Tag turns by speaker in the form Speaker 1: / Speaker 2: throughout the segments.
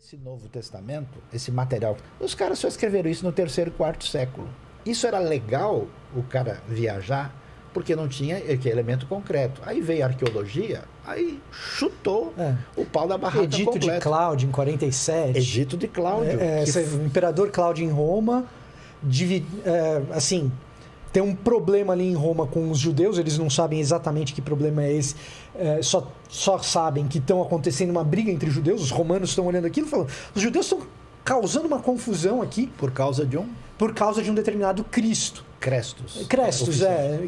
Speaker 1: Esse Novo Testamento, esse material, os caras só escreveram isso no 3º e 4º século. Isso era legal, o cara viajar, porque não tinha elemento concreto. Aí veio a arqueologia, aí chutou o pau da barraca
Speaker 2: Edito
Speaker 1: completo.
Speaker 2: de Cláudio, em 47.
Speaker 1: Edito de Cláudio.
Speaker 2: O imperador Cláudio em Roma, assim, tem um problema ali em Roma com os judeus, eles não sabem exatamente que problema é esse, só sabem que estão acontecendo uma briga entre judeus, os romanos estão olhando aquilo e falando, os judeus estão causando uma confusão aqui.
Speaker 1: Por causa de um
Speaker 2: determinado Cristo.
Speaker 1: Crestus,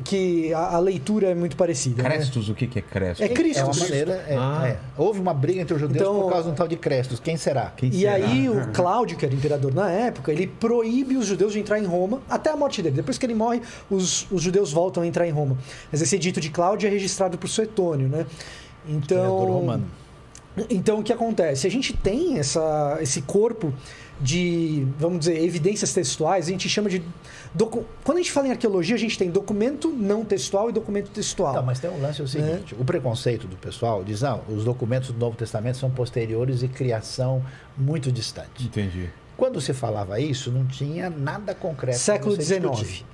Speaker 2: que a leitura é muito parecida.
Speaker 3: Crestus,
Speaker 2: né?
Speaker 3: O que é Crestus?
Speaker 2: É Cristo.
Speaker 1: É uma maneira, houve uma briga entre os judeus por causa de um tal de Crestus. Quem será?
Speaker 2: Aí o Cláudio, que era imperador na época, ele proíbe os judeus de entrar em Roma até a morte dele. Depois que ele morre, os judeus voltam a entrar em Roma. Mas esse edito de Cláudio é registrado por Suetônio, né? Então o que acontece? A gente tem esse corpo de, vamos dizer, evidências textuais, a gente chama de... Quando a gente fala em arqueologia, a gente tem documento não textual e documento textual.
Speaker 1: Não, mas tem um lance, o seguinte, o preconceito do pessoal diz, os documentos do Novo Testamento são posteriores e criação muito distante.
Speaker 3: Entendi.
Speaker 1: Quando se falava isso, não tinha nada concreto.
Speaker 2: Século XIX.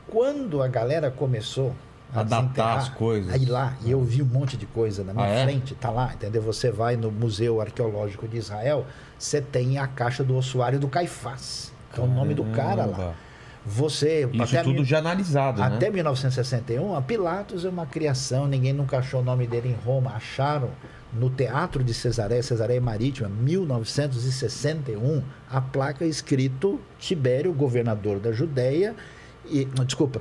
Speaker 1: Quando a galera começou a
Speaker 3: datar as coisas.
Speaker 1: Aí lá, e eu vi um monte de coisa na minha frente, tá lá, entendeu? Você vai no Museu Arqueológico de Israel, você tem a caixa do ossuário do Caifás, que é o nome do cara lá.
Speaker 3: Isso tudo já analisado,
Speaker 1: até
Speaker 3: né?
Speaker 1: 1961, a Pilatos é uma criação, ninguém nunca achou o nome dele em Roma, acharam no Teatro de Cesareia Marítima, 1961, a placa escrito Tibério, governador da Judéia,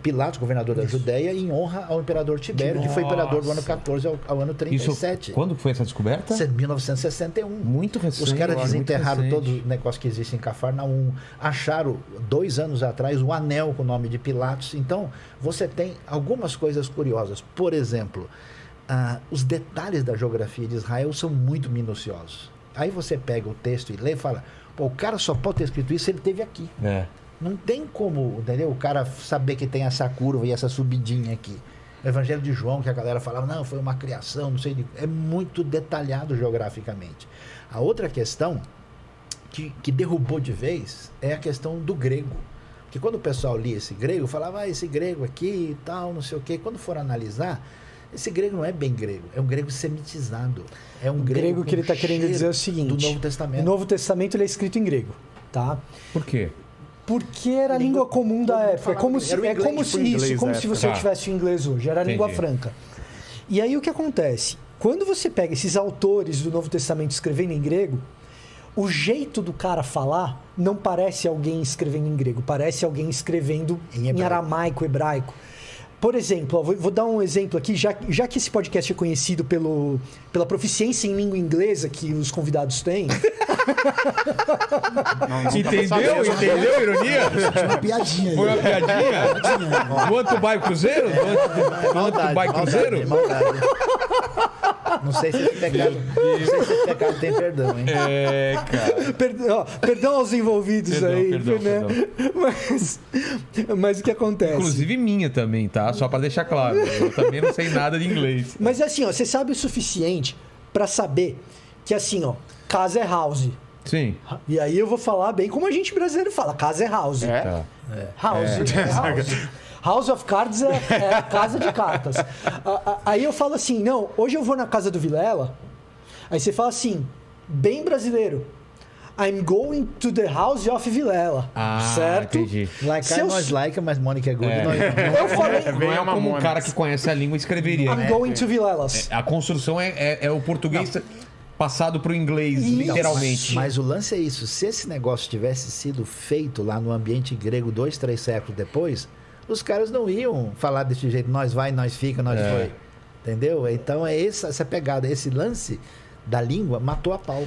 Speaker 1: Pilatos, governador da Judéia, em honra ao imperador Tibério, que foi imperador do ano 14 ao ano 37.
Speaker 3: Isso, quando foi essa descoberta?
Speaker 1: 1961.
Speaker 3: Muito recente.
Speaker 1: Os caras desenterraram todo o negócio que existe em Cafarnaum, acharam 2 anos atrás o anel com o nome de Pilatos. Então, você tem algumas coisas curiosas. Por exemplo, os detalhes da geografia de Israel são muito minuciosos. Aí você pega o texto e lê e fala, o cara só pode ter escrito isso se ele esteve aqui. Não tem como, entendeu? O cara saber que tem essa curva e essa subidinha aqui. O Evangelho de João, que a galera falava, não, foi uma criação, não sei, é muito detalhado geograficamente. A outra questão que derrubou de vez é a questão do grego. Porque quando o pessoal lia esse grego, falava, esse grego aqui e tal, não sei o quê. Quando for analisar, esse grego não é bem grego, é um grego semitizado. É um grego
Speaker 2: que ele está querendo dizer é o seguinte,
Speaker 1: do Novo Testamento.
Speaker 2: O Novo Testamento ele é escrito em grego, tá?
Speaker 3: Por quê?
Speaker 2: Porque era a língua comum da época. É como se você tivesse o inglês hoje. Era a língua franca. E aí o que acontece? Quando você pega esses autores do Novo Testamento escrevendo em grego, o jeito do cara falar não parece alguém escrevendo em grego. Parece alguém escrevendo em aramaico, hebraico. Por exemplo, vou dar um exemplo aqui, já que esse podcast é conhecido pela proficiência em língua inglesa que os convidados têm.
Speaker 3: Entendeu? Entendeu a ironia?
Speaker 4: Foi uma piadinha.
Speaker 3: Foi uma piadinha? Want to buy Cruzeiro? Want to buy Cruzeiro?
Speaker 1: Não sei se esse pecado tem perdão, hein?
Speaker 2: Cara. Perdão aos envolvidos aí. Perdão. Mas o que acontece?
Speaker 3: Inclusive minha também, tá? Só pra deixar claro. Eu também não sei nada de inglês.
Speaker 2: Mas assim, você sabe o suficiente pra saber que assim, casa é house.
Speaker 3: Sim.
Speaker 2: E aí eu vou falar bem como a gente brasileiro fala. Casa é house. House. House of Cards é a casa de cartas. Aí eu falo assim, não, hoje eu vou na casa do Vilela. Aí você fala assim, bem brasileiro. I'm going to the house of Vilela. Certo?
Speaker 3: Entendi.
Speaker 1: Mas Mônica é good.
Speaker 2: Eu falei...
Speaker 3: Não é como um cara que conhece a língua escreveria.
Speaker 2: I'm going to Vilelas.
Speaker 3: A construção é o português... passado para o inglês, literalmente.
Speaker 1: Mas o lance é isso. Se esse negócio tivesse sido feito lá no ambiente grego 2, 3 séculos depois, os caras não iam falar desse jeito. Nós vai, nós fica, nós foi. Entendeu? Então é essa pegada. Esse lance da língua matou a pau.